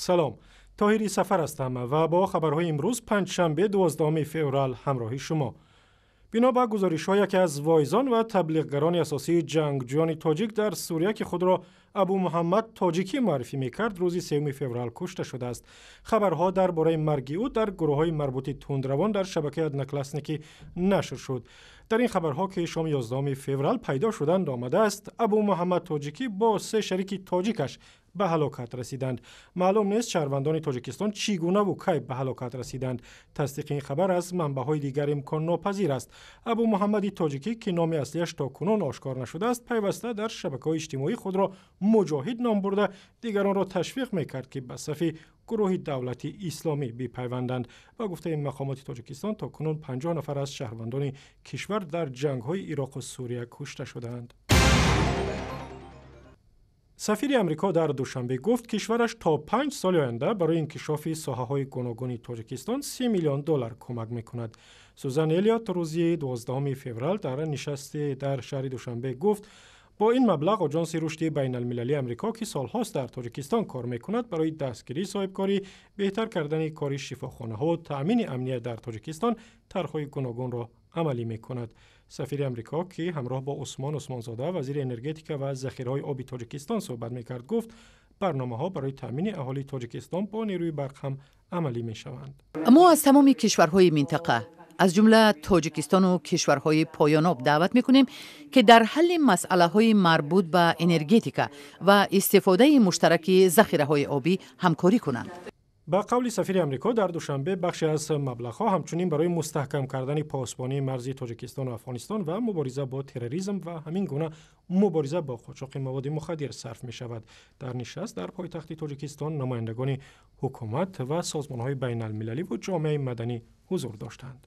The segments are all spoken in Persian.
سلام، طاهری سفر هستم و با خبرهای امروز پنجشنبه 12 فوریه همراه شما. بنا به گزارش‌های یکی از واعظان و تبلیغگران اساسی جنگجویان تاجیک در سوریه که خود را ابو محمد تاجیکی معرفی می‌کرد، روز 3 فوریه کشته شده است. خبرها درباره مرگ او در گروه‌های مربوط تندروان در شبکه ادناکلاسنیکی نشر شد. در این خبرها که شام 11 فوریه پیدا شدند آمده است ابو محمد تاجیکی با 3 شریک تاجیکش به هلاکت رسیدند. معلوم نیست شهروندان تاجیکستان چگونه و کی به هلاکت رسیدند. تصدیق این خبر از منبع‌های دیگر امکان ناپذیر است. ابو محمد تاجیکی که نام اصلیش تا کنون آشکار نشده است، پیوسته در شبکه‌های اجتماعی خود را مجاهد نام برده دیگران را تشویق می‌کرد که به صف گروه دولتی اسلامی بپیوندند. با گفته مقامات تاجیکستان تا کنون 50 نفر از شهروندان کشور در جنگ‌های عراق و سوریه کشته شدند. سفیر امریکا در دوشنبه گفت کشورش تا 5 سال آینده برای انکشاف ساحه‌های گوناگون تاجیکستان 30 میلیون دلار کمک می‌کند. سوزان الیوت روز 12 فوریه در نشستی در شهر دوشنبه گفت با این مبلغ آژانس رشد بین‌المللی امریکا که سال‌هاست در تاجیکستان کار می‌کند برای دستگیری صاحبکاری، بهتر کردن کار شفاخانه‌ها و تأمین امنیت در تاجیکستان طرح‌های گوناگون را عملی می‌کند. سفیر امریکا که همراه با عثمانزاده وزیر انرژتیک و ذخیره‌های آبی تاجیکستان صحبت می‌کرد گفت برنامه‌ها برای تأمین اهالی تاجیکستان با نیروی برق هم عملی می‌شوند. ما از تمام کشورهای منطقه از جمله تاجیکستان و کشورهای پایان‌آب دعوت می‌کنیم که در حل مسئله‌های مربوط به انرژتیک و استفاده مشترک ذخیره‌های آبی همکاری کنند. با قول سفیر امریکا در دوشنبه بخشی از مبلغها همچنین برای مستحکم کردن پاسبانی مرزی تاجیکستان و افغانستان و مبارزه با تروریسم و همین گونه مبارزه با قاچاق مواد مخدر صرف می شود. در نشست در پایتخت تاجیکستان نمایندگان حکومت و سازمان‌های بین‌المللی و جامعه مدنی حضور داشتند.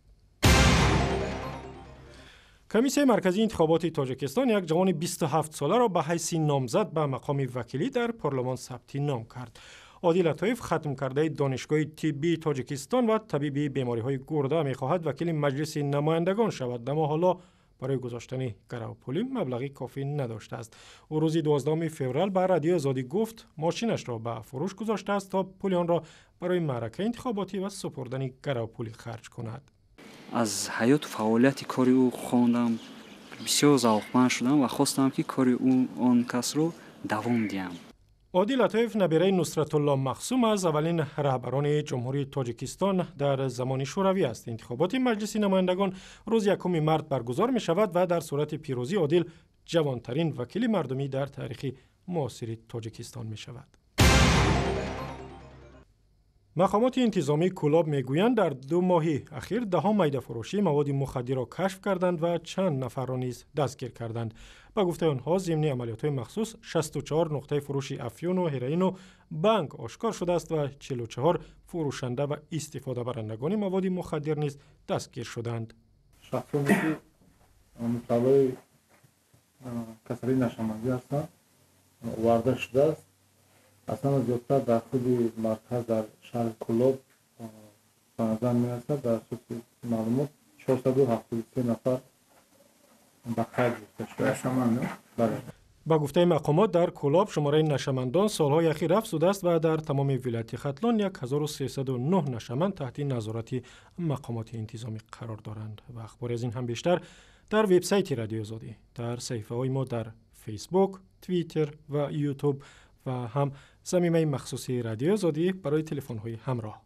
کمیسیون مرکزی انتخابات تاجیکستان یک جوان 27 ساله را به حیث نامزد به مقام وکیلی در پارلمان ثبت نام کرد. عادل لطایف ختم کرده دانشگاه طبی تاجیکستان و طبیب بیماری‌های گرده می‌خواهد وکیل مجلس نمایندگان شود، اما حالا برای گذاشتن گروپولی مبلغی کافی نداشته است. او روز 12 فوریه به رادیو آزادی گفت ماشینش را به فروش گذاشته است تا پول آن را برای معرکه انتخاباتی و سپردن گروپولی خرج کند. از حیات فعالیت کاری او خواندم، بسیار ذوقمند شدم و خواستم که کاری او آن کس رو دوام دهم. عادل لطایف نبیره نصرت الله مخصوم از اولین رهبران جمهوری تاجیکستان در زمان شوروی است. انتخابات مجلس نمایندگان روز 1 مارس برگزار می شود و در صورت پیروزی عادل جوانترین وکیل مردمی در تاریخ معاصر تاجیکستان می شود. مقامات انتظامی کلاب میگویند در 2 ماه اخیر 10 میده فروشی مواد مخدر را کشف کردند و چند نفر را نیز دستگیر کردند. با گفته آنها ضمن عملیات‌های مخصوص 64 نقطه فروش افیون و هروئین و بانک آشکار شده است و 44 فروشنده و استفاده برندگان مواد مخدر نیز دستگیر شدند. شخصی مطلع کسری نشمندی هستند وارد شده است. اصلا زیادتر در خود مرکز در شهر کلاب به نظر می رسد. در اساس معلومات 473 نفر به قید گرفته شده نشمندان. با گفته مقامات در کلاب شماره نشمندان سالهای اخیر افزوده است و در تمام ولایت ختلان 1309 نشمند تحت نظارت مقامات انتظامی قرار دارند. و اخبار از این هم بیشتر در وبسایت رادیو آزادی، در صفحه‌های ما در فیسبوک، توییتر و یوتیوب و هم صمیمه مخصوصی رادیو آزادی برای تلفن‌های همراه.